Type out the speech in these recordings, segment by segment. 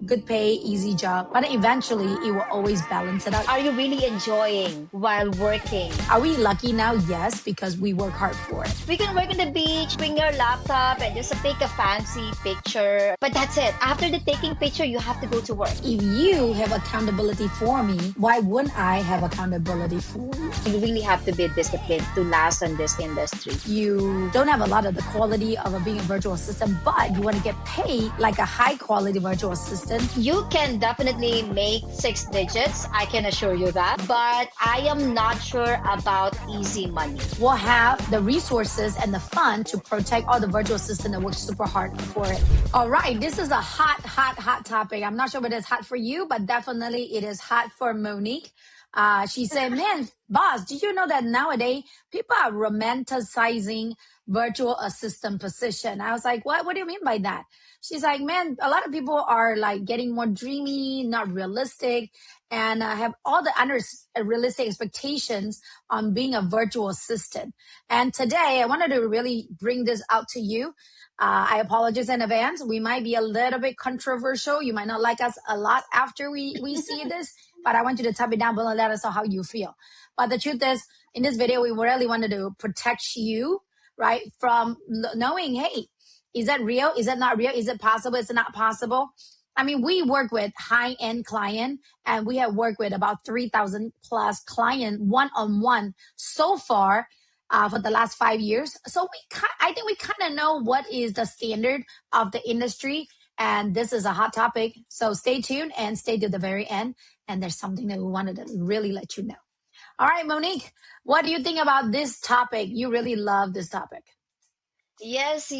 good pay, easy job, but eventually it will always balance it out. Are you really enjoying while working? Are we lucky now? Yes, because we work hard for it. We can work on the beach, bring your laptop, and just take a fancy picture. But that's it. After the taking picture, you have to go to work. If you have accountability for me, why wouldn't I have accountability for you? You really have to be disciplined to last in this industry. You don't have a lot of the quality of being a virtual assistant, but you want to get paid like a high quality virtual assistant. You can definitely make 6 digits, I can assure you that. But I am not sure about easy money. We'll have the resources and the fund to protect all the virtual assistants that work super hard for it. All right, this is a hot topic. I'm not sure if it is hot for you, but definitely it is hot for Monique. She said, man, boss, did you know that nowadays people are romanticizing virtual assistant position? I was like, what do you mean by that? She's like, man, a lot of people are like getting more dreamy, not realistic, and have all the unrealistic expectations on being a virtual assistant. And today I wanted to really bring this out to you. I apologize in advance. We might be a little bit controversial. You might not like us a lot after we see this, but I want you to type it down below and let us know how you feel. But the truth is, in this video, we really wanted to protect you, right, from knowing, hey, is that real? Is that not real? Is it possible? Is it not possible? I mean, we work with high-end client, and we have worked with about 3,000 plus client one-on-one so far for the last 5 years. So I think we kind of know what is the standard of the industry, and this is a hot topic. So stay tuned and stay to the very end. And there's something that we wanted to really let you know. All right, Monique, what do you think about this topic? You really love this topic. Yes.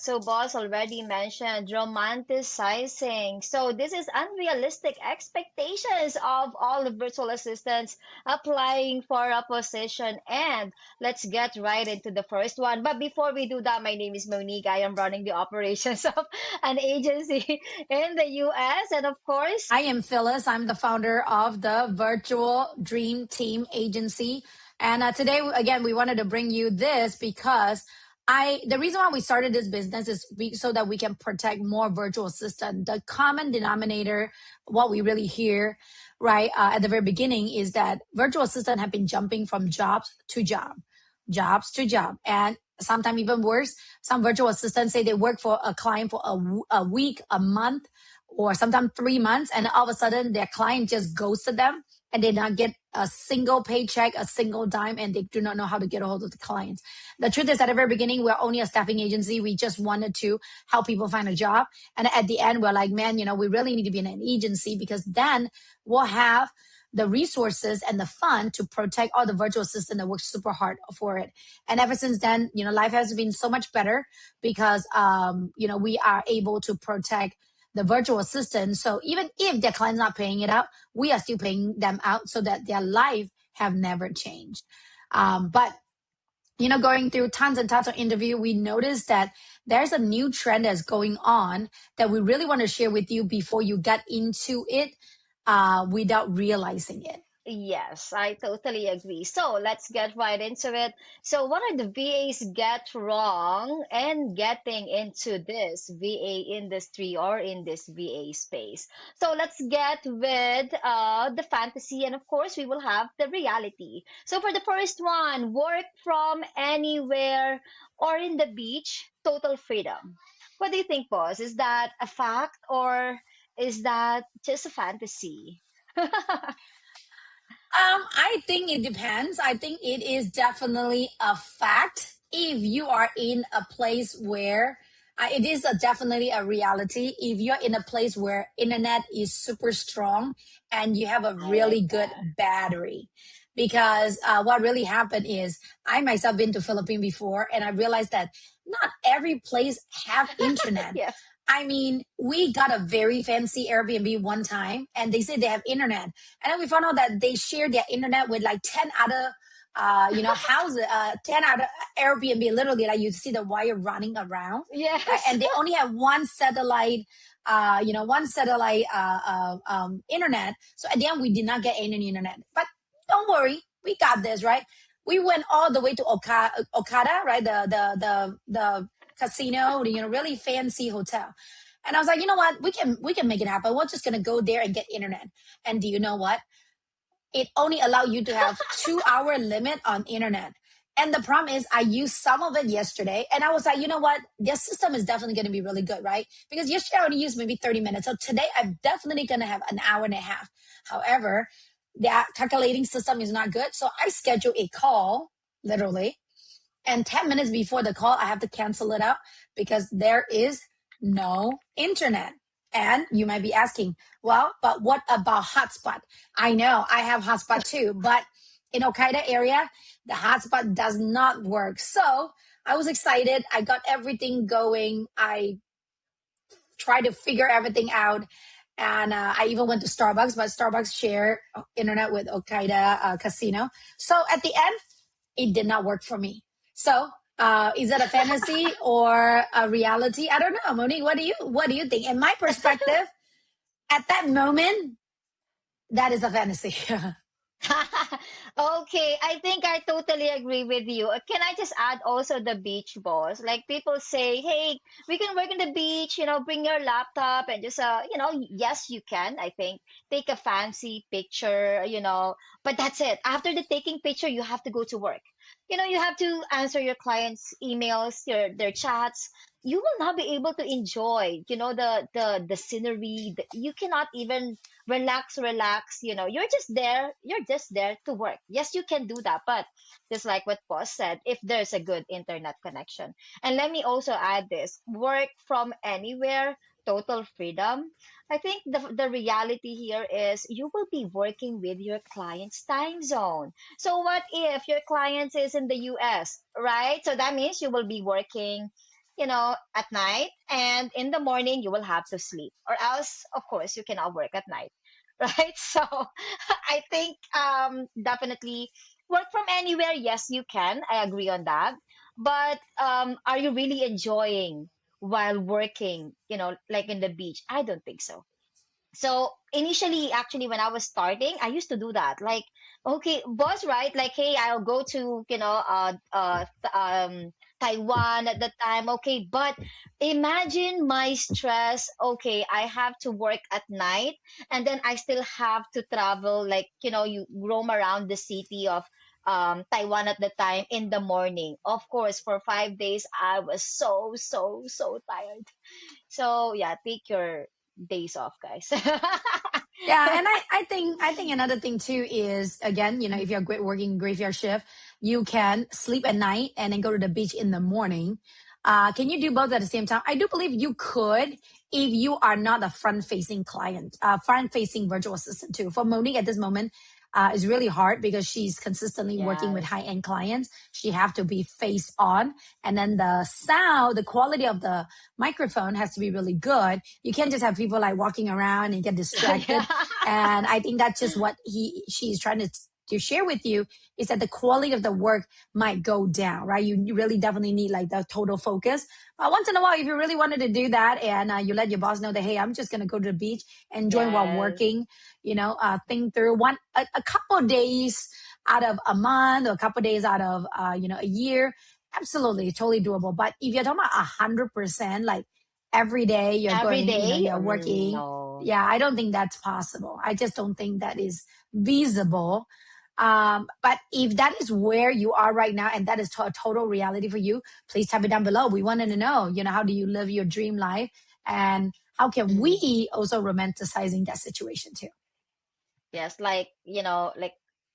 So boss already mentioned romanticizing. So this is unrealistic expectations of all the virtual assistants applying for a position. And let's get right into the first one. But before we do that, my name is Monique. I am running the operations of an agency in the US. And of course, I am Phyllis. I'm the founder of the Virtual Dream Team Agency. And today, again, we wanted to bring you this because the reason why we started this business is so that we can protect more virtual assistants. The common denominator, what we really hear, right, at the very beginning is that virtual assistants have been jumping from jobs to job. And sometimes even worse, some virtual assistants say they work for a client for a week, a month, or sometimes 3 months, and all of a sudden their client just ghosted them and they not get a single paycheck, a single dime, and they do not know how to get a hold of the clients. The truth is, at the very beginning, we're only a staffing agency. We just wanted to help people find a job. And at the end, we're like, man, we really need to be in an agency because then we'll have the resources and the fund to protect all the virtual assistants that work super hard for it. And ever since then, life has been so much better because, we are able to protect the virtual assistant. So even if their client's not paying it out, we are still paying them out so that their life have never changed. But going through tons and tons of interview, we noticed that there's a new trend that's going on that we really want to share with you before you get into it without realizing it. yes, I totally agree. So let's get right into it. So, what are the VAs get wrong and getting into this VA industry or in this VA space? So, let's get with the fantasy, and of course, we will have the reality. So, for the first one, work from anywhere or in the beach, total freedom. What do you think, boss? Is that a fact or is that just a fantasy? I think it depends. I think it is definitely a fact if you are in a place where it is definitely a reality. If you're in a place where internet is super strong and you have a I really like good that. battery. Because what really happened is I myself been to Philippines before and I realized that not every place have internet. Yes. I mean, we got a very fancy Airbnb one time and they said they have internet. And then we found out that they share their internet with like 10 other, houses, 10 other Airbnb, literally like you see the wire running around. Right? Yes. And they only have one satellite, internet. So at the end, we did not get any internet. But don't worry, we got this, right? We went all the way to Okada, right? The casino, really fancy hotel. And I was like, you know what? We can make it happen. We're just gonna go there and get internet. And do you know what? It only allow you to have 2 hour limit on internet. And the problem is I used some of it yesterday and I was like, you know what? This system is definitely going to be really good, right? Because yesterday I only used maybe 30 minutes. So today I'm definitely going to have an hour and a half. However, the calculating system is not good. So I schedule a call, literally, and 10 minutes before the call, I have to cancel it out because there is no internet. And you might be asking, well, but what about hotspot? I know I have hotspot too, but in Okinawa area, the hotspot does not work. So I was excited. I got everything going. I tried to figure everything out. And I even went to Starbucks, but Starbucks share internet with Okinawa Casino. So at the end, it did not work for me. So is that a fantasy or a reality? I don't know, Monique. What do you think? In my perspective, at that moment, that is a fantasy. Okay, I think I totally agree with you. Can I just add also the beach balls? Like people say, hey, we can work on the beach, bring your laptop and just, yes, you can, I think. Take a fancy picture, but that's it. After the taking picture, you have to go to work. You have to answer your clients' emails, their chats. You will not be able to enjoy, the scenery. You cannot even relax. You're just there to work. Yes, you can do that, but just like what boss said, if there's a good internet connection. And let me also add this: work from anywhere, total freedom. I think the reality here is you will be working with your client's time zone. So what if your client is in the US, right? So that means you will be working, at night, and in the morning you will have to sleep, or else of course you cannot work at night. Right? So I think definitely work from anywhere. Yes, you can. I agree on that. But are you really enjoying while working? Like in the beach? I don't think so. So initially, actually, when I was starting, I used to do that. Like, okay, boss, right? Like, hey, I'll go to, Taiwan at the time. Okay, but imagine my stress. Okay, I have to work at night, and then I still have to travel. Like, you roam around the city of Taiwan at the time in the morning. Of course, for 5 days, I was so, so, so tired. So yeah, take your days off, guys. Yeah, and I think another thing too is, again, if you're working graveyard shift, you can sleep at night and then go to the beach in the morning. Can you do both at the same time? I do believe you could if you are not a front-facing client, front-facing virtual assistant too. For Monique at this moment, is really hard because she's consistently working with Yes. high-end clients. She have to be face on, and then the sound, the quality of the microphone has to be really good. You can't just have people like walking around and get distracted. Yeah. And I think that's just what she's trying to share with you, is that the quality of the work might go down, right? You really definitely need like the total focus. But once in a while, if you really wanted to do that and you let your boss know that, hey, I'm just going to go to the beach, enjoy while Yes. working, think through a couple of days out of a month or a couple of days out of, a year. Absolutely, totally doable. But if you're talking about 100%, like every day you're Every going, day? you're working. No. Yeah, I don't think that's possible. I just don't think that is feasible. But if that is where you are right now and that is a total reality for you, please type it down below. We wanted to know, how do you live your dream life, and how can Mm. we also romanticizing that situation too? Yes, like,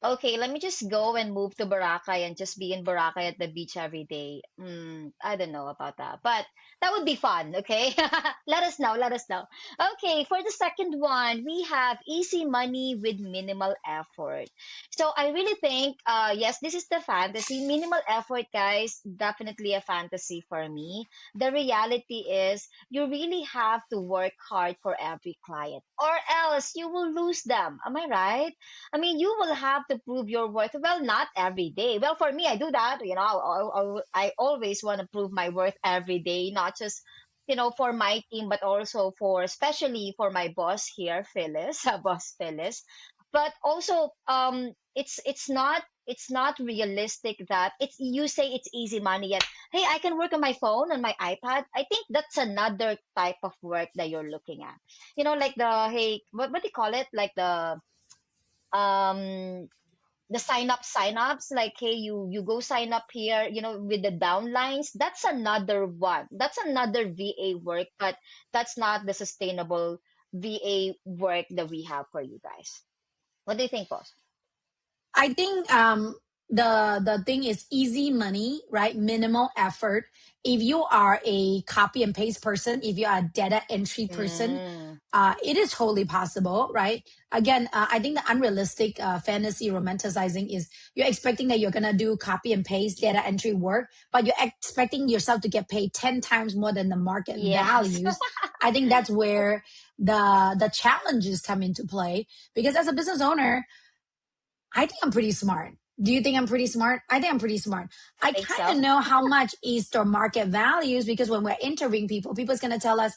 okay, let me just go and move to Boracay and just be in Boracay at the beach every day. I don't know about that, but that would be fun, okay? Let us know, let us know. Okay, for the second one, we have easy money with minimal effort. So I really think, yes, this is the fantasy. Minimal effort, guys, definitely a fantasy for me. The reality is you really have to work hard for every client, or else you will lose them. Am I right? I mean, you will have to prove your worth. Well, not every day. Well, for me, I do that. I always want to prove my worth every day, not just for my team, but also for, especially for my boss here, Phyllis, boss Phyllis. But also, it's not realistic that it's, you say it's easy money, yet hey, I can work on my phone, on my iPad. I think that's another type of work that you're looking at. Like the, hey, what do you call it? Like um the sign ups, like, hey, you go sign up here, with the downlines. That's another one. That's another VA work, but that's not the sustainable VA work that we have for you guys. What do you think, boss? I think the thing is easy money, right? Minimal effort. If you are a copy and paste person, if you are a data entry person, Mm, it is totally possible, right? Again, I think the unrealistic fantasy romanticizing is you're expecting that you're gonna do copy and paste data entry work, but you're expecting yourself to get paid 10 times more than the market yes. values. I think that's where the challenges come into play because as a business owner, I think I'm pretty smart. Do you think I'm pretty smart? I think I'm pretty smart. I I think kind so. of know how much is the market values because when we're interviewing people, people's going to tell us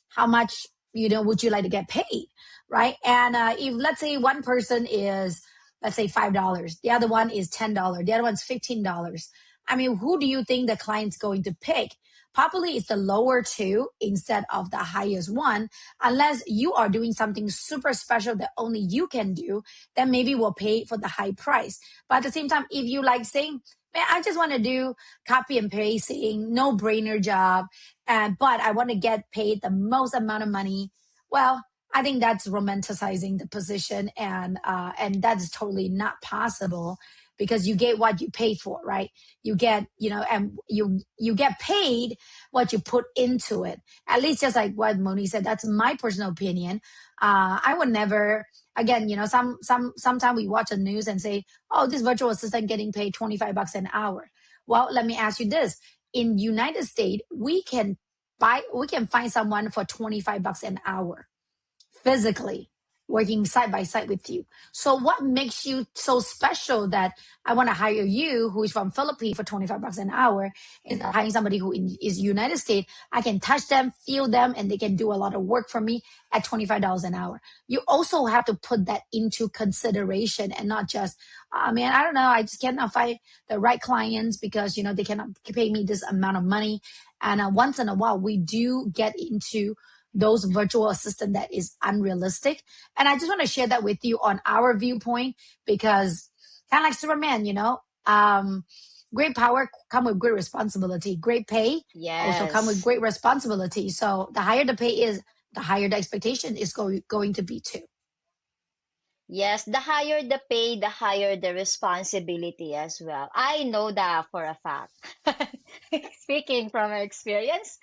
how much, would you like to get paid, right? And if let's say one person is, let's say $5, the other one is $10, the other one's $15. I mean, who do you think the client's going to pick? Probably it's the lower two instead of the highest one, unless you are doing something super special that only you can do, then maybe we'll pay for the high price. But at the same time, if you like saying, man, I just want to do copy and pasting, no brainer job, but I want to get paid the most amount of money, well, I think that's romanticizing the position, and that's totally not possible because you get what you pay for, right? You get, and you get paid what you put into it. At least just like what Moni said, that's my personal opinion. I would never, again, sometimes we watch the news and say, oh, this virtual assistant getting paid $25 an hour. Well, let me ask you this. In United States, we can find someone for $25 an hour physically working side by side with you. So what makes you so special that I want to hire you who is from Philippines for $25 an hour instead of hiring somebody who is United States? I can touch them, feel them, and they can do a lot of work for me at $25 an hour. You also have to put that into consideration and not just, oh man, I don't know, I just cannot find the right clients because, they cannot pay me this amount of money. And once in a while, we do get into those virtual assistant that is unrealistic. And I just want to share that with you on our viewpoint because kind of like Superman, great power come with great responsibility. Great pay also come with Yes. great responsibility. So the higher the pay is, the higher the expectation is going to be too. Yes, the higher the pay, the higher the responsibility as well. I know that for a fact. Speaking from experience.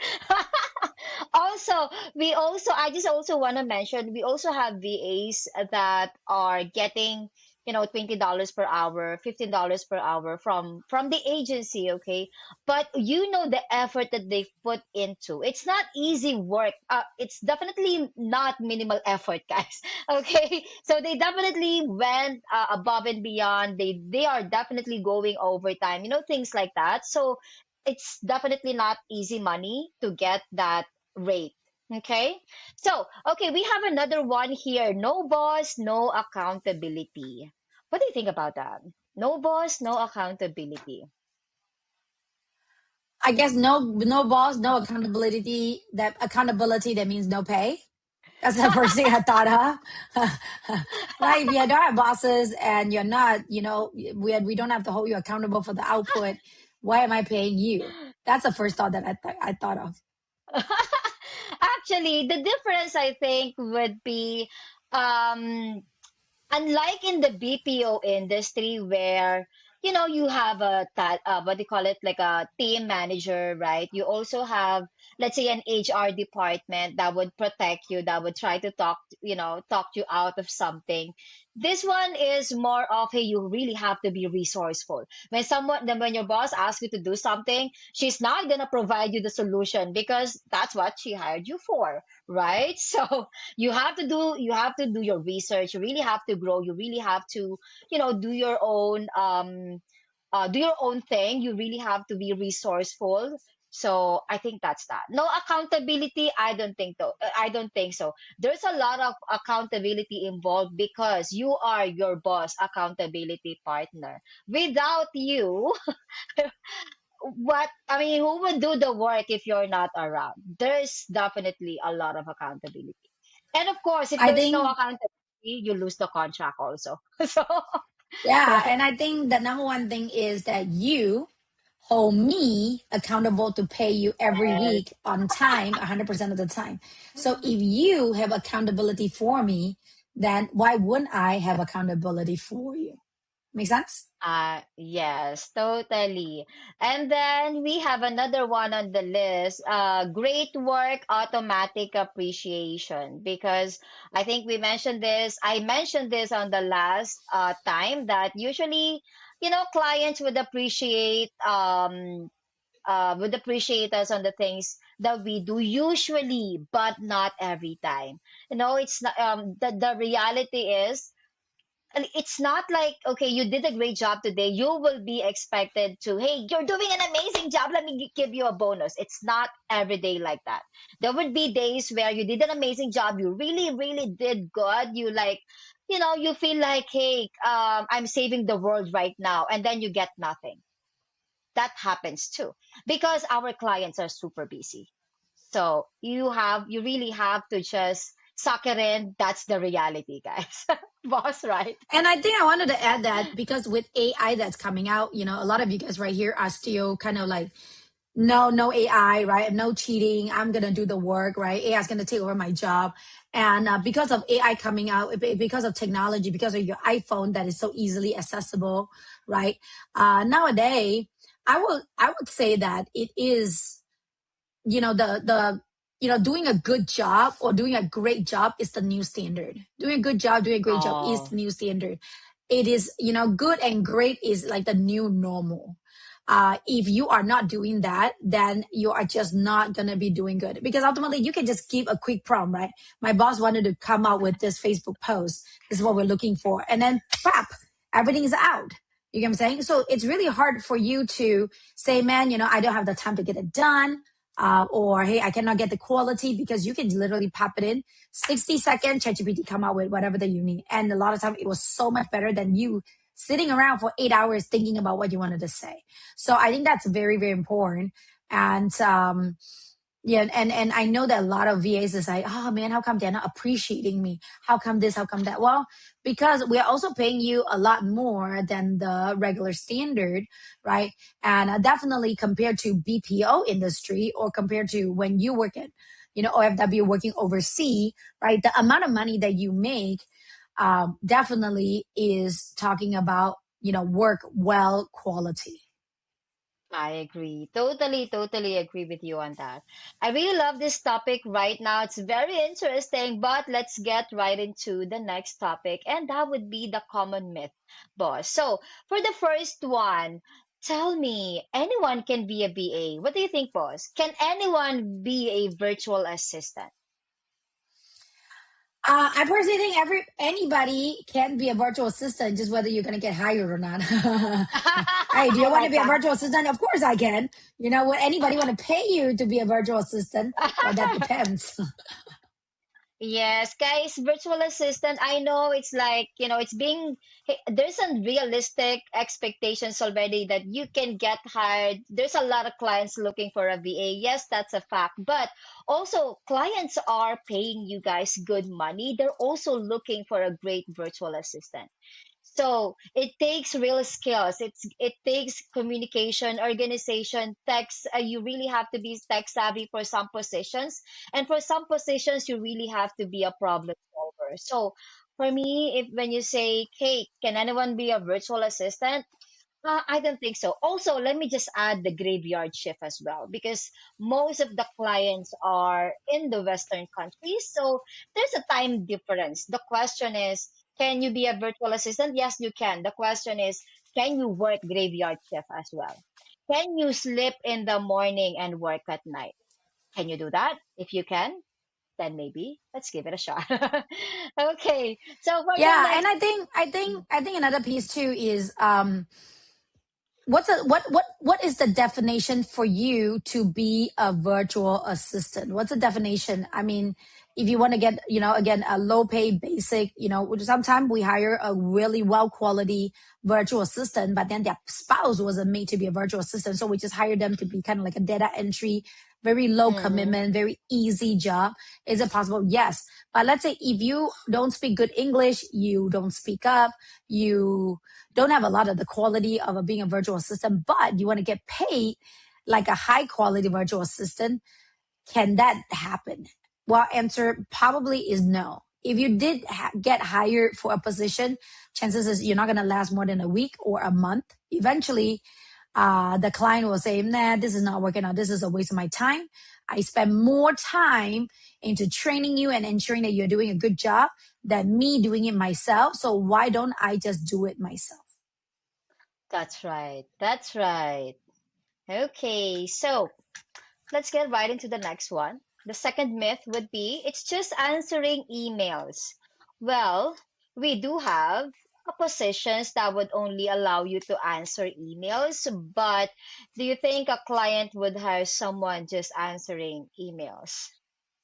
Also, I just also want to mention, we also have VAs that are getting, $20 per hour, $15 per hour from the agency, okay? But the effort that they've put into. It's not easy work. It's definitely not minimal effort, guys. Okay, so they definitely went above and beyond. They are definitely going overtime, things like that. So it's definitely not easy money to get that rate. Okay, so okay, we have another one here. No boss, no accountability. What do you think about that? No boss, no accountability. I guess no boss, no accountability. That accountability that means no pay. That's the first thing I thought of. Right? If you don't have bosses and you're not, we don't have to hold you accountable for the output. Why am I paying you? That's the first thought that I thought of. Actually, the difference I think would be, um unlike in the BPO industry where you have what do you call it, like a team manager, right? You also have, let's say, an HR department that would protect you, that would try to talk you out of something. This one is more of, hey, you really have to be resourceful. When your boss asks you to do something, she's not going to provide you the solution because that's what she hired you for, right? So you have to do your research. You really have to grow. You really have to do your own thing. You really have to be resourceful. So I think that's that. No accountability, I don't think so. I don't think so. There's a lot of accountability involved because you are your boss accountability partner. Without you, what I mean, who would do the work if you're not around? There's definitely a lot of accountability. And of course, if I there's no think, accountability, you lose the contract also. So, yeah, right. and I think the number one thing is that you hold me accountable to pay you every Yes. week on time, 100% of the time. So if you have accountability for me, then why wouldn't I have accountability for you? Make sense? Yes, totally. And then we have another one on the list, great work, automatic appreciation. Because I think I mentioned this on the last time that usually, clients would appreciate us on the things that we do usually, but not every time. It's not, the reality is, and it's not like, okay, you did a great job today, you will be expected to, hey, you're doing an amazing job, let me give you a bonus. It's not every day like that. There would be days where you did an amazing job, you really really did good, you like, you feel like, hey, I'm saving the world right now, and then you get nothing. That happens too, because our clients are super busy. So you really have to just suck it in. That's the reality, guys. Boss, right? And I think I wanted to add that because with AI that's coming out, a lot of you guys right here are still kind of like, no, no AI, right? No cheating. I'm going to do the work, right? AI is going to take over my job. And because of AI coming out, because of technology, because of your iPhone that is so easily accessible, right? Nowadays, I would say that it is, the doing a good job or doing a great job is the new standard. Doing a good job, doing a great job is Oh, the new standard. It is, good and great is like the new normal. If you are not doing that, then you are just not going to be doing good, because ultimately you can just give a quick prompt, right? My boss wanted to come out with this Facebook post, this is what we're looking for, and then crap, everything is out. You get what I'm saying? So it's really hard for you to say, man, I don't have the time to get it done, or hey, I cannot get the quality, because you can literally pop it in 60 seconds, ChatGPT come out with whatever that you need. And a lot of times it was so much better than you sitting around for 8 hours thinking about what you wanted to say. So I think that's very, very important. And yeah, and I know that a lot of VAs is like, oh man, how come they're not appreciating me? How come this? How come that? Well, because we're also paying you a lot more than the regular standard, right? And definitely compared to BPO industry, or compared to when you work at, OFW working overseas, right? The amount of money that you make definitely is talking about, work well quality. I agree. Totally, totally agree with you on that. I really love this topic right now. It's very interesting, but let's get right into the next topic, and that would be the common myth, boss. So, for the first one, tell me, anyone can be a BA. What do you think, boss? Can anyone be a virtual assistant? I personally think anybody can be a virtual assistant, just whether you're going to get hired or not. Hey, do you I want to like be a that. virtual assistant? Of course I can. Would anybody want to pay you to be a virtual assistant? Well, that depends. Yes, guys, virtual assistant. I know it's like, there's some realistic expectations already that you can get hired. There's a lot of clients looking for a VA. Yes, that's a fact. But also, clients are paying you guys good money. They're also looking for a great virtual assistant. So it takes real skills. It takes communication, organization, text. You really have to be tech savvy for some positions, and for some positions, you really have to be a problem solver. So for me, if when you say, "Hey, can anyone be a virtual assistant?" I don't think so. Also, let me just add the graveyard shift as well, because most of the clients are in the Western countries. So there's a time difference. The question is, can you be a virtual assistant? Yes, you can. The question is, can you work graveyard shift as well? Can you sleep in the morning and work at night? Can you do that? If you can, then maybe let's give it a shot. Okay. So for the Yeah, and next, I think another piece too is what is the definition for you to be a virtual assistant? What's the definition? I mean, if you want to get, again, a low pay basic, sometimes we hire a really well quality virtual assistant, but then their spouse wasn't made to be a virtual assistant. So we just hire them to be kind of like a data entry, very low Mm-hmm. commitment, very easy job. Is it possible? Yes. But let's say if you don't speak good English, you don't speak up, you don't have a lot of the quality of being a virtual assistant, but you want to get paid like a high quality virtual assistant, can that happen? Well, answer probably is no. If you did get hired for a position, chances is you're not going to last more than a week or a month. Eventually, the client will say, nah, this is not working out. This is a waste of my time. I spend more time into training you and ensuring that you're doing a good job than me doing it myself. So why don't I just do it myself? That's right. That's right. Okay, so let's get right into the next one. The second myth would be it's just answering emails. Well, we do have positions that would only allow you to answer emails, but do you think a client would hire someone just answering emails?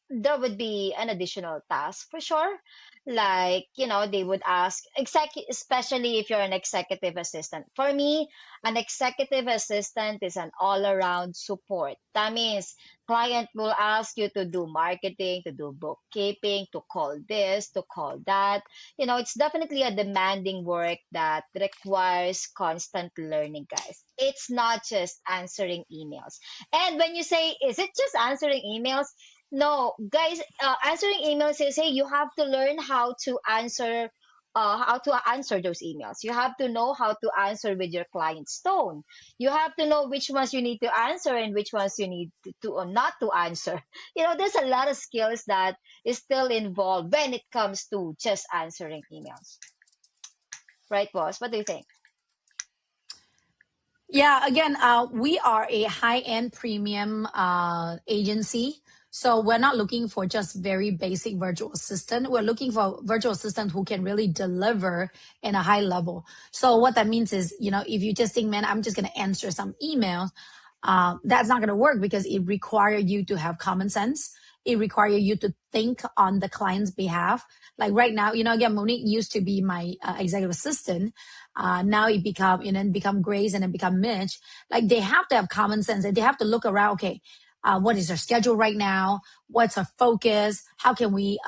There would be an additional task for sure. Like, they would ask, especially if you're an executive assistant. For me, an executive assistant is an all around support. That means client will ask you to do marketing, to do bookkeeping, to call this, to call that. It's definitely a demanding work that requires constant learning, guys. It's not just answering emails. And when you say, is it just answering emails? No, guys, answering emails is, hey, you have to learn how to answer those emails. You have to know how to answer with your client's tone. You have to know which ones you need to answer and which ones you need to or not to answer. There's a lot of skills that is still involved when it comes to just answering emails. Right, boss? What do you think? Yeah, again, we are a high-end premium agency. So we're not looking for just very basic virtual assistant. We're looking for virtual assistant who can really deliver in a high level. So what that means is, if you just think, man, I'm just going to answer some emails, that's not going to work because it requires you to have common sense. It requires you to think on the client's behalf. Like right now, again, Monique used to be my executive assistant. Now it become Grace and then become Mitch. Like they have to have common sense and they have to look around. Okay, what is our schedule right now? What's our focus? How can we,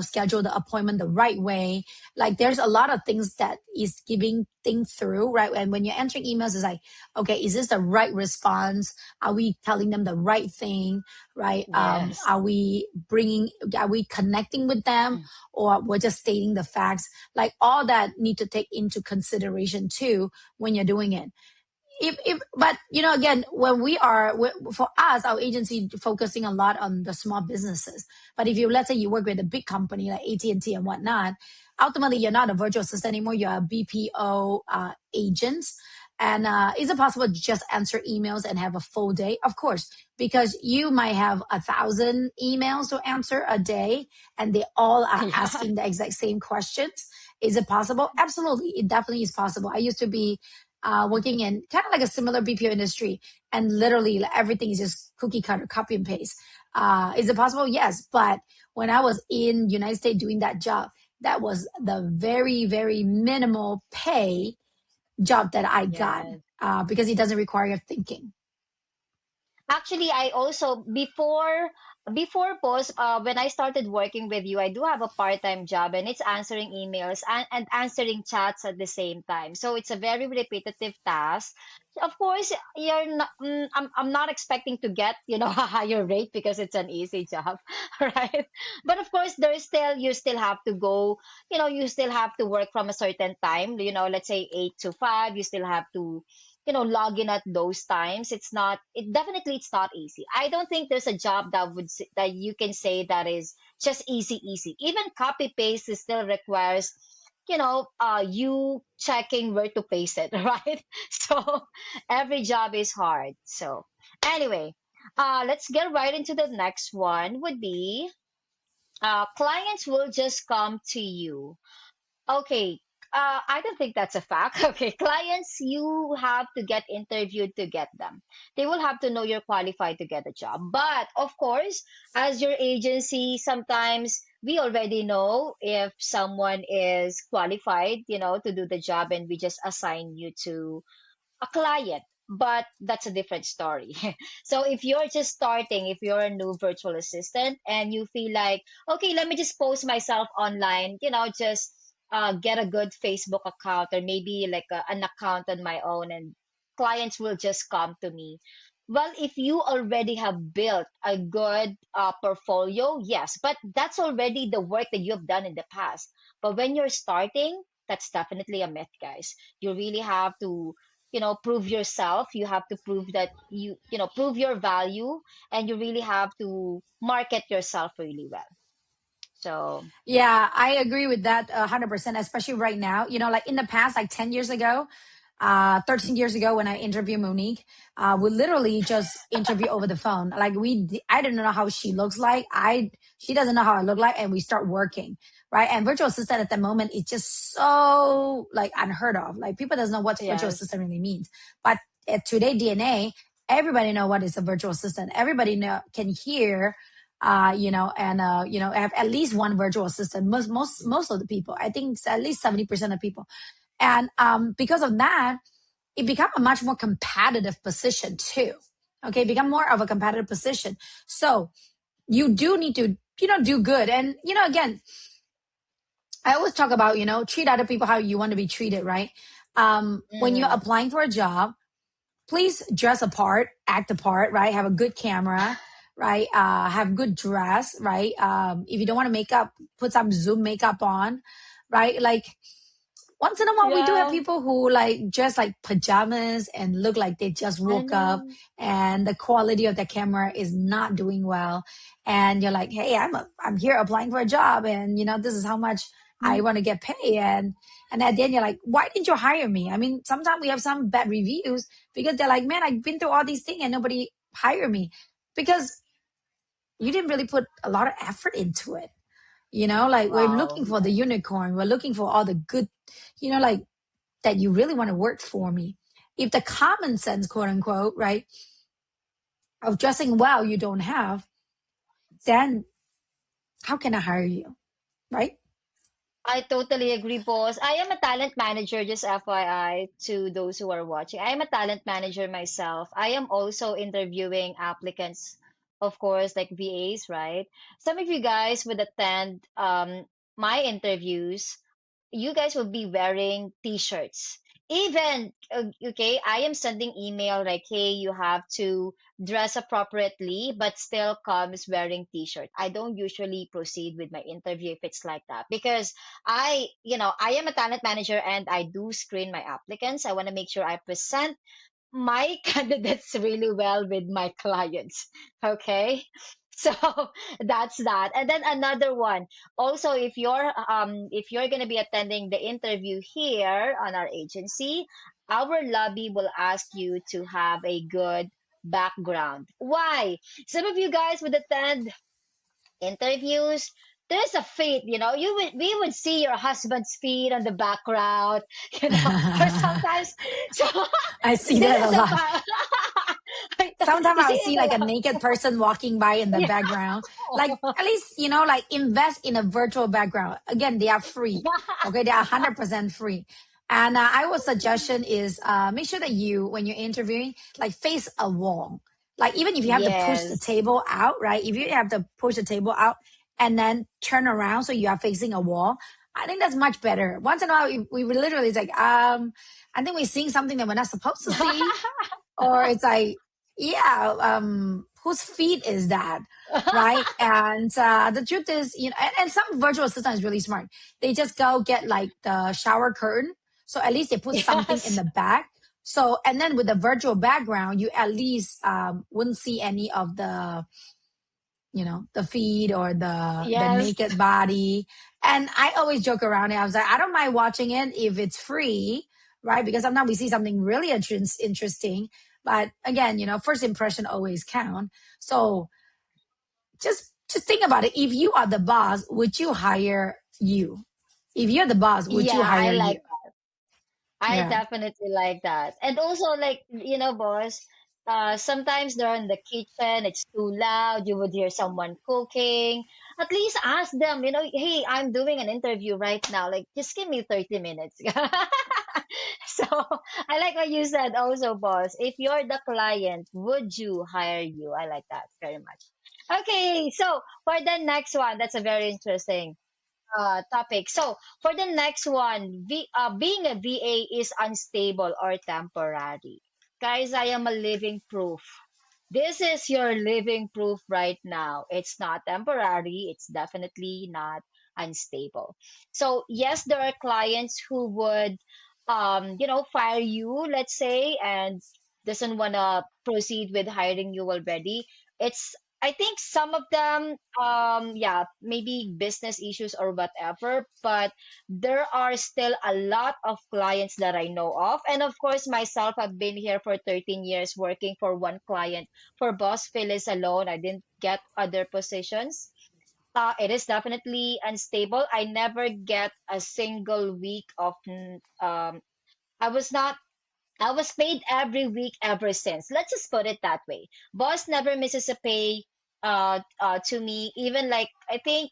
schedule the appointment the right way? Like there's a lot of things that is giving things through, right? And when you're entering emails, it's like, okay, is this the right response? Are we telling them the right thing, right? Yes. Are we connecting with them or we're just stating the facts? Like all that need to take into consideration too when you're doing it. But again, for us, our agency focusing a lot on the small businesses. But if you, let's say you work with a big company like AT&T and T and whatnot, ultimately you're not a virtual assistant anymore. You're a BPO agent. And is it possible to just answer emails and have a full day? Of course, because you might have 1,000 emails to answer a day and they all are Yeah. asking the exact same questions. Is it possible? Absolutely. It definitely is possible. I used to be working in kind of like a similar BPO industry, and literally like, everything is just cookie cutter, copy and paste. Is it possible? Yes, but when I was in United States doing that job, that was the very very minimal pay job that I got Yes. because it doesn't require thinking. Actually, I also before post when I started working with you, I do have a part-time job and it's answering emails and answering chats at the same time. So it's a very repetitive task. Of course, you're not I'm not expecting to get, a higher rate because it's an easy job, right? But of course, there's still you still have to go, you still have to work from a certain time, let's say 8 to 5, you still have to log in at those times. It's not easy. I don't think there's a job that you can say that is just easy. Even copy paste is still requires you checking where to paste it, right? So every job is hard. So anyway, let's get right into the next one. Would be clients will just come to you. Okay. I don't think that's a fact. Okay, clients, you have to get interviewed to get them. They will have to know you're qualified to get a job. But of course, as your agency, sometimes we already know if someone is qualified, to do the job, and we just assign you to a client, but that's a different story. So if you're just starting, if you're a new virtual assistant and you feel like, okay, let me just post myself online, just get a good Facebook account, or maybe like an account on my own, and clients will just come to me. Well, if you already have built a good portfolio, yes, but that's already the work that you've done in the past. But when you're starting, that's definitely a myth, guys. You really have to prove yourself. You have to prove that prove your value, and you really have to market yourself really well. So Yeah, I agree with that 100%, especially right now. Like in the past, like 10 years ago, 13 years ago when I interviewed Monique, we literally just interview over the phone. Like I don't know how she looks like. She doesn't know how I look like, and we start working, right? And virtual assistant at the moment is just so like unheard of. Like people doesn't know what virtual yes, assistant really means. But at today DNA, everybody know what is a virtual assistant. Everybody can hear and have at least one virtual assistant. Most of the people, I think it's at least 70% of people, and because of that, it become a much more competitive position too. Okay, become more of a competitive position. So you do need to do good, and again, I always talk about treat other people how you want to be treated, right? When you're mm, applying for a job, please dress apart, act apart, right? Have a good camera, right? Have good dress, right? If you don't want to make up, put some Zoom makeup on, right? Like once in a while, we do have yeah, people who like just like pajamas and look like they just I woke up, know. and the quality of the camera is not doing well. And you're like, hey, I'm here applying for a job, and this is how much I Mm, want to get paid. And at the end, you're like, why didn't you hire me? I mean, sometimes we have some bad reviews because they're like, man, I've been through all these things and nobody hired me because you didn't really put a lot of effort into it. Like we're wow, looking for the yeah. unicorn. We're looking for all the good, like that you really want to work for me. If the common sense, quote unquote, right, of dressing well you don't have, then how can I hire you? Right? I totally agree, boss. I am a talent manager, just FYI to those who are watching. I am a talent manager myself. I am also interviewing applicants, of course, like VAs, right? Some of you guys would attend my interviews. You guys will be wearing t-shirts. Even, okay, I am sending email like, hey, you have to dress appropriately, but still comes wearing t-shirt. I don't usually proceed with my interview if it's like that, because I am a talent manager and I do screen my applicants. I want to make sure I present my candidates really well with my clients. Okay. So that's that. And then another one. Also, if you're gonna be attending the interview here on our agency, our lobby will ask you to have a good background. Why? Some of you guys would attend interviews, there's a feet, we would see your husband's feet on the background, or sometimes, so I see this that a is the lot. part. Sometimes You see I'll see it like a a lot. naked person walking by in the Yeah. background. Like at least, like invest in a virtual background. Again, they are free. Okay. They are 100% free. And I would suggestion is make sure that when you're interviewing, like face a wall. Like even if you have to push the Yes. table out, right? If you have to push the table out and then turn around so you are facing a wall, I think that's much better. Once in a while, we literally it's like, I think we're seeing something that we're not supposed to see, or it's like, yeah, whose feet is that, right? And the truth is, and some virtual assistant is really smart. They just go get like the shower curtain, so at least they put something in Yes. the back. So and then with the virtual background, you at least wouldn't see any of the feet or the Yes. naked body. And I always joke around it. I was like, I don't mind watching it if it's free, right? Because sometimes we see something really interesting. But again, first impression always count. So just think about it. If you are the boss, would you hire you? If you're the boss, would you Yeah, I hire like you? I Yeah. definitely like that. And also, like, boss, sometimes they're in the kitchen, it's too loud, you would hear someone cooking. At least ask them, hey, I'm doing an interview right now. Like, just give me 30 minutes. So, I like what you said also, boss. If you're the client, would you hire you? I like that very much. Okay, so for the next one, that's a very interesting topic. So for the next one, being a VA is unstable or temporary. Guys, I am a living proof. This is your living proof right now. It's not temporary. It's definitely not unstable. So yes, there are clients who would, fire you, let's say, and doesn't want to proceed with hiring you already. It's I think some of them, yeah, maybe business issues or whatever, but there are still a lot of clients that I know of. And of course, myself, I've been here for 13 years working for one client. For Boss Phyllis alone, I didn't get other positions. It is definitely unstable. I never get a single week of, I was not, I was paid every week ever since. Let's just put it that way. Boss never misses a pay to me, even like, I think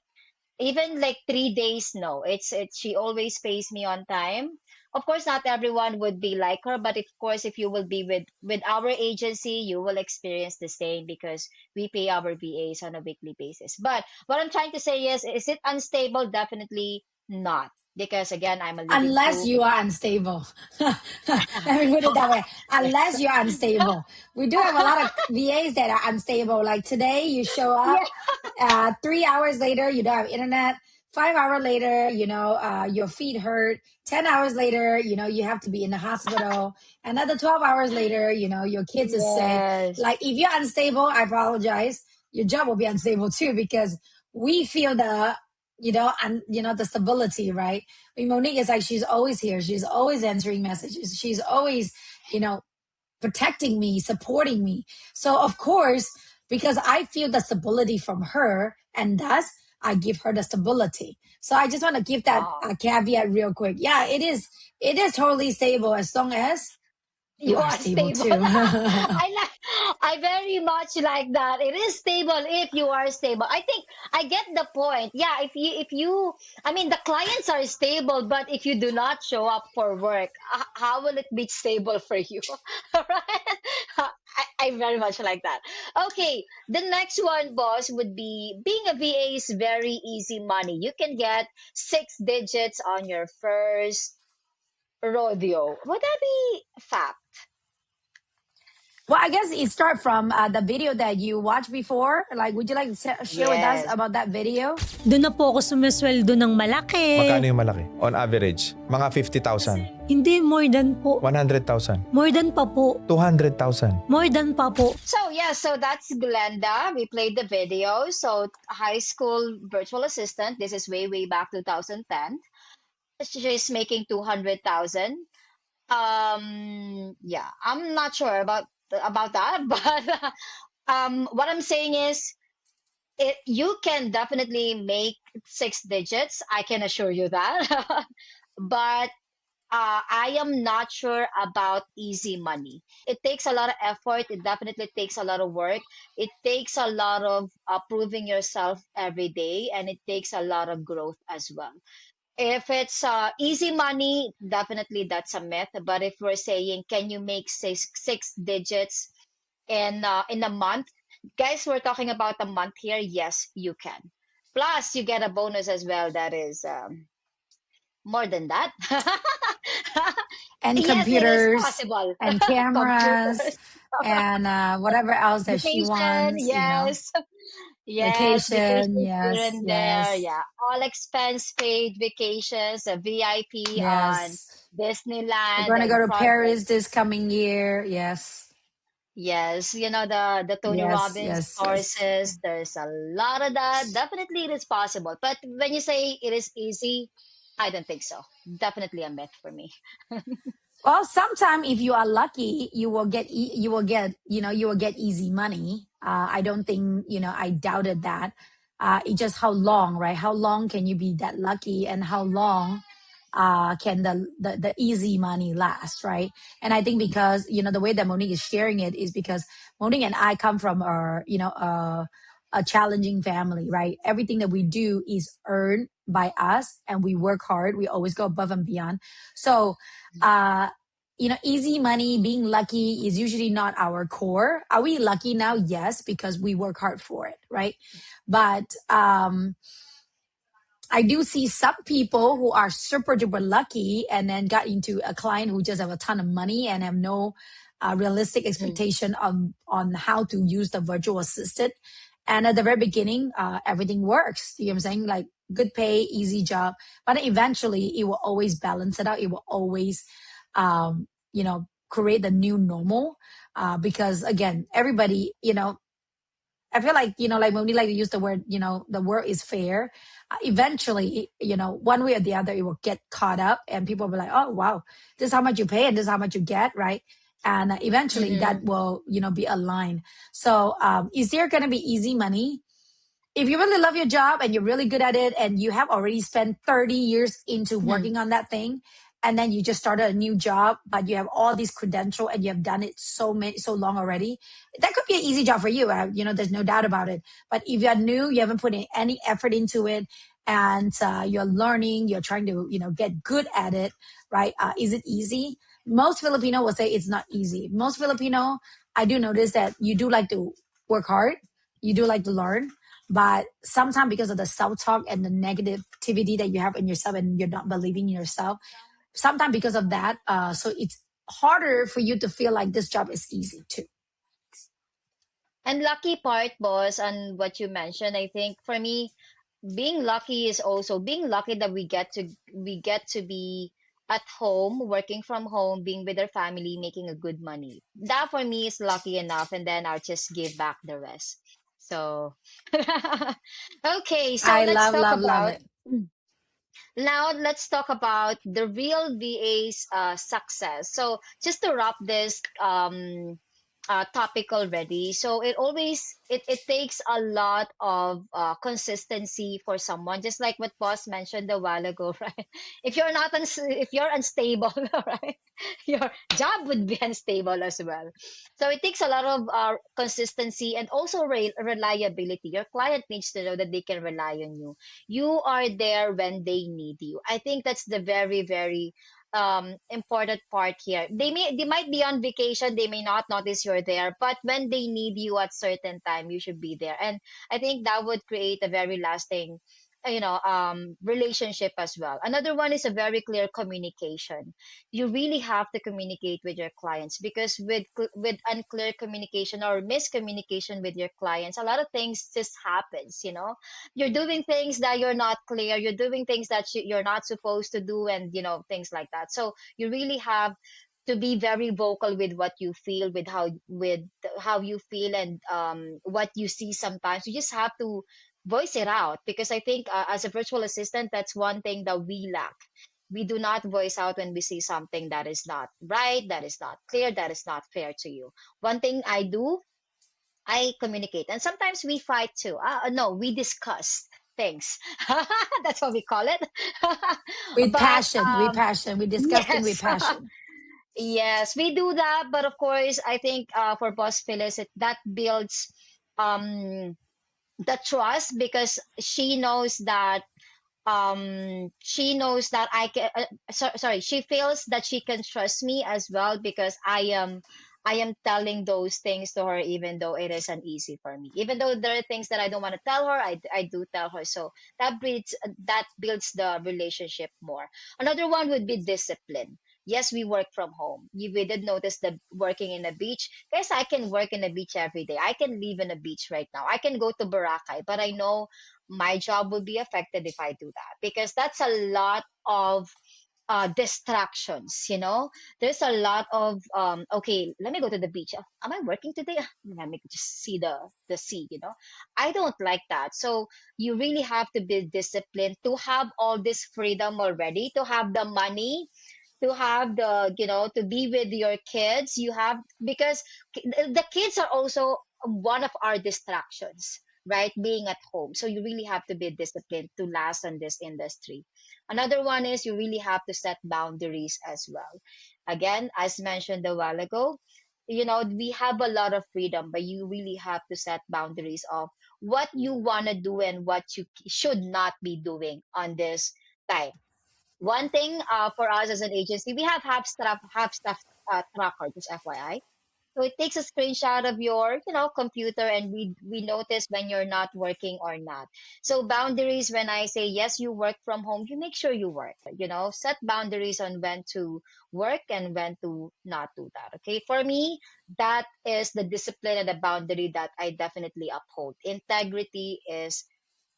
even like 3 days, no, it's she always pays me on time. Of course not everyone would be like her, but of course if you will be with our agency, you will experience the same because we pay our VAs on a weekly basis. But what I'm trying to say is it unstable? Definitely not, because again, I'm a living Unless proof. you are unstable. Let me put it that way. Unless you're unstable. We do have a lot of VAs that are unstable. Like today, you show up, Yeah. 3 hours later, you don't have internet. 5 hours later, your feet hurt. 10 hours later, you have to be in the hospital. Another 12 hours later, your kids are sick. Yes. Like if you're unstable, I apologize. Your job will be unstable too because we feel the stability, right? I mean, Monique is like, she's always here. She's always answering messages. She's always, you know, protecting me, supporting me. So, of course, because I feel the stability from her, and thus I give her the stability. So, I just want to give that Wow. caveat real quick. Yeah, it is. It is totally stable as long as you You are are stable stable. too. I very much like that. It is stable if you are stable. I think I get the point. Yeah, if you I mean, the clients are stable, but if you do not show up for work, how will it be stable for you? Right? I very much like that. Okay, the next one, boss, would be being a VA is very easy money. You can get 6 digits on your first rodeo. Would that be fact? Well, I guess it start from the video that you watched before. Like, would you like to share with us Yes. about that video? Doon na po ako sumisweldo ng malaki. Magkano yung malaki? On average, mga 50,000, Hindi, more than po. 100,000, More than pa po. 200,000. More than pa po. So yeah, so that's Glenda. We played the video. So high school virtual assistant. This is way back 2010. She's making 200,000. Yeah, I'm not sure about that, but what I'm saying is, you can definitely make 6 digits. I can assure you that. But I am not sure about easy money. It takes a lot of effort. It definitely takes a lot of work. It takes a lot of proving yourself every day, and it takes a lot of growth as well. If it's easy money, definitely that's a myth. But if we're saying, can you make six digits in a month, guys, we're talking about a month here. Yes, you can. Plus, you get a bonus as well. That is more than that. And Yes, it is computers possible. and cameras Computers, and whatever else that she vacation, wants, yes, yes, vacation. vacations here Yes, and there. yes, Yeah, all expense paid vacations, a VIP on yes. We're Disneyland going to go and to Paris projects. this coming year. Yes, Yes, the Tony yes, Robbins yes, yes. courses. There's a lot of that. Definitely, it is possible. But when you say it is easy, I don't think so. Definitely a myth for me. Well, sometime if you are lucky, you will get easy money. I don't think, I doubted that. It's just how long, right? How long can you be that lucky, and how long can the easy money last, right? And I think because, the way that Monique is sharing it is because Monique and I come from a challenging family, right? Everything that we do is earned by us, and we work hard. We always go above and beyond. So, easy money, being lucky is usually not our core. Are we lucky now? Yes, because we work hard for it, right? But I do see some people who are super duper lucky and then got into a client who just have a ton of money and have no realistic Mm. expectation on how to use the virtual assistant. And at the very beginning, everything works. You know what I'm saying? Like good pay, easy job. But eventually it will always balance it out. It will always, create the new normal. Because again, everybody, I feel like, like when we like to use the word, the world is fair. Eventually, one way or the other, it will get caught up and people will be like, oh, wow, this is how much you pay and this is how much you get, right? And eventually that Mm-hmm. will, be aligned. So is there going to be easy money? If you really love your job and you're really good at it and you have already spent 30 years into Mm-hmm. working on that thing, and then you just started a new job, but you have all these credential and you have done it so long already, that could be an easy job for you. There's no doubt about it. But if you're new, you haven't put in any effort into it, and you're learning, you're trying to get good at it, right? Is it easy? Most Filipino will say it's not easy. Most Filipino, I do notice that you do like to work hard, you do like to learn, but sometimes because of the self-talk and the negativity that you have in yourself and you're not believing in yourself, sometimes because of that, so it's harder for you to feel like this job is easy too. And lucky part, boss, and what you mentioned, I think for me, being lucky is also being lucky that we get to be at home, working from home, being with our family, making a good money. That for me is lucky enough, and then I'll just give back the rest. So, okay, so I let's love, talk love, love about it. now let's talk about the real VA's success. So just to wrap this topic already. So it takes a lot of consistency for someone, just like what boss mentioned a while ago, right? If you're unstable, right, your job would be unstable as well. So it takes a lot of consistency and also reliability. Your client needs to know that they can rely on you. You are there when they need you. I think that's the very, very important part here. They might be on vacation, they may not notice you're there, but when they need you at certain time, you should be there. And I think that would create a very lasting relationship as well. Another one is a very clear communication. You really have to communicate with your clients, because with unclear communication or miscommunication with your clients, a lot of things just happens. You're doing things that you're not clear, you're doing things that you're not supposed to do, and things like that. So you really have to be very vocal with what you feel, with how you feel, and what you see. Sometimes you just have to voice it out, because I think as a virtual assistant, that's one thing that we lack. We do not voice out when we see something that is not right, that is not clear, that is not fair to you. One thing I do, I communicate, and sometimes we fight too. No, we discuss things. That's what we call it. With But passion, with passion, with disgusting with yes, passion. yes, we do that. But of course, I think for Boss Phyllis, that builds um, the trust, because she knows that I can sorry, she feels that she can trust me as well, because I am telling those things to her, even though it isn't easy for me, even though there are things that I don't want to tell her, I do tell her. So that builds the relationship more. Another one would be discipline. Yes, we work from home. We did notice the working in a beach. Guys, I can work in a beach every day. I can live in a beach right now. I can go to Boracay, but I know my job will be affected if I do that, because that's a lot of distractions. There's a lot of okay, let me go to the beach. Am I working today? Let me just see the sea. I don't like that. So you really have to be disciplined to have all this freedom already, to have the money, to have to be with your kids. You have, because the kids are also one of our distractions, right? Being at home. So you really have to be disciplined to last on this industry. Another one is you really have to set boundaries as well. Again, as mentioned a while ago, we have a lot of freedom, but you really have to set boundaries of what you want to do and what you should not be doing on this time. One thing for us as an agency, we have half staff tracker, just FYI. So it takes a screenshot of your, computer, and we notice when you're not working or not. So boundaries, when I say yes, you work from home, you make sure you work. Set boundaries on when to work and when to not do that. Okay, for me, that is the discipline and the boundary that I definitely uphold. Integrity is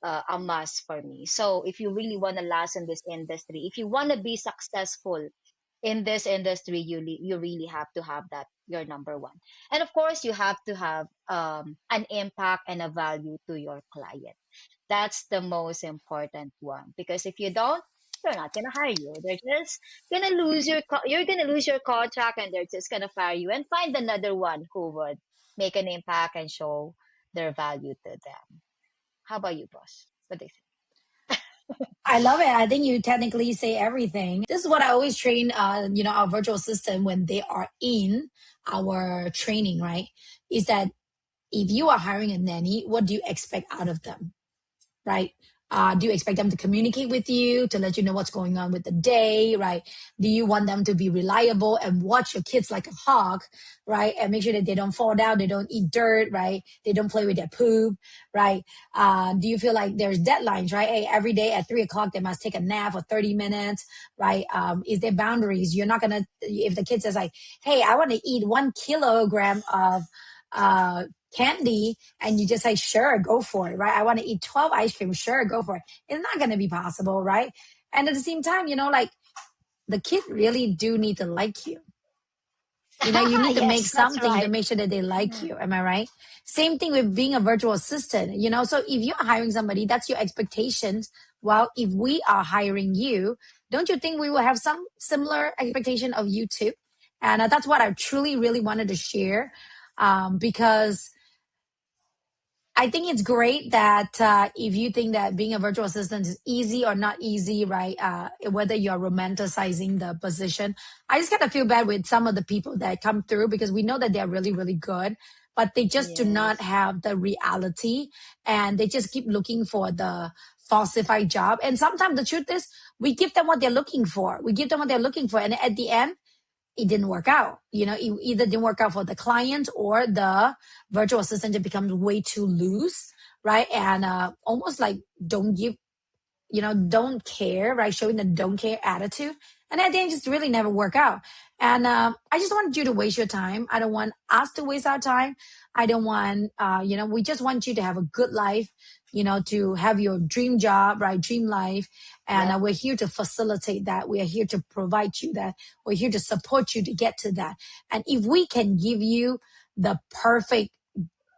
a must for me. So if you really want to last in this industry, if you want to be successful in this industry, you really have to have that your number one. And of course, you have to have an impact and a value to your client. That's the most important one, because if you don't, they're not gonna hire you. They're just gonna lose you're gonna lose your contract, and they're just gonna fire you and find another one who would make an impact and show their value to them. How about you, boss? What do you I love it. I think you technically say everything. This is what I always train, our virtual assistant when they are in our training, right? Is that if you are hiring a nanny, what do you expect out of them? Right? Do you expect them to communicate with you, to let you know what's going on with the day, right? Do you want them to be reliable and watch your kids like a hawk, right? And make sure that they don't fall down, they don't eat dirt, right? They don't play with their poop, right? Do you feel like there's deadlines, right? Hey, every day at 3 o'clock, they must take a nap for 30 minutes, right? Is there boundaries? You're not going to, if the kid says like, hey, I want to eat 1 kilogram of, uh, candy, and you just say, sure, go for it, right? I want to eat 12 ice cream. Sure, go for it. It's not going to be possible, right? And at the same time, like the kid really do need to like you. You think? need to make Yes, that's something to right. make sure that they like Mhm. you. Am I right? Same thing with being a virtual assistant, so if you're hiring somebody, that's your expectations. Well, if we are hiring you, don't you think we will have some similar expectation of you too? And that's what I truly, really wanted to share, because I think it's great that if you think that being a virtual assistant is easy or not easy, right? Whether you're romanticizing the position. I just kind of feel bad with some of the people that come through, because we know that they're really, really good, but they just do not Yes. have the reality, and they just keep looking for the falsified job. And sometimes the truth is we give them what they're looking for. We give them what they're looking for. And at the end, it didn't work out. It either didn't work out for the client, or the virtual assistant just becomes way too loose, right? And almost like don't give, don't care, right? Showing the don't care attitude. And at the end, just really never work out. And I just wanted you to waste your time. I don't want us to waste our time. I don't want, we just want you to have a good life, to have your dream job, right? Dream life. And Yep. we're here to facilitate that. We are here to provide you that. We're here to support you to get to that. And if we can give you the perfect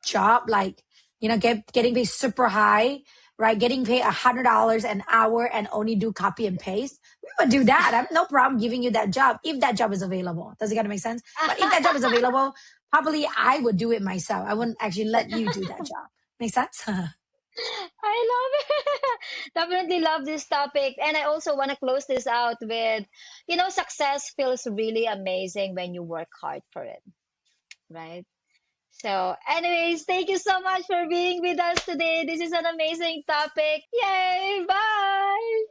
job, like, getting paid super high, right? Getting paid $100 an hour and only do copy and paste. We would do that. I have no problem giving you that job if that job is available. Does it gotta make sense? But if that job is available, probably I would do it myself. I wouldn't actually let you do that job. Make sense? I love it. Definitely love this topic. And I also want to close this out with, success feels really amazing when you work hard for it, right? So, anyways, thank you so much for being with us today. This is an amazing topic. Yay! Bye!